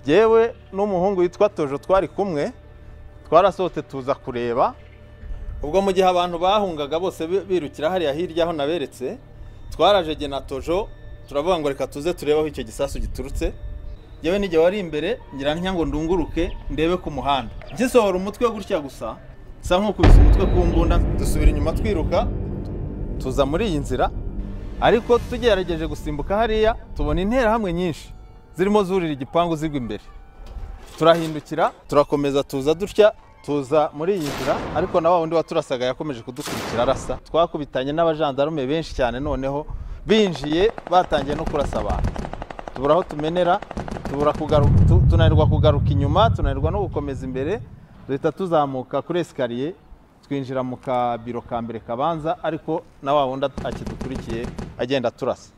yewe n'umuhungu witwa Tojo twari kumwe twarasohote tuza kureba ubwo mu gihe abantu bahungaga bose birukira hariya hirya aho naberetse twaraje na Tojo turavuga ngo reka tuze turebe aho icyo gisasu giturutse yewe n'igihe wari imbere ngira ngo ndunguruke ndebe ku muhanda gisohora umutwe gutya gusa sa nk'ukubise umutwe ku mbunda dusubira inyuma twiruka tuza muri iyi nzira ariko tugerageje gusimbuka hariya tubona interahamwe nyinshi zirimo zurira igipangu zigwa imbere turahindukira turakomeza tuza dutya tuza muri iyi nzira ariko na wundi waturasaga yakomeje kudukurikira arasa twakubitanye n'abajandarume benshi cyane noneho binjiye batangiye no kurasa abantu tubura aho tumenera tunanirwa kugaruka inyuma tunanirwa no gukomeza imbere duhita tuzamuka kuri esikariye twinjira mu kabiro ka mbere kabanza ariko na wundi akidukurikiye agenda turasa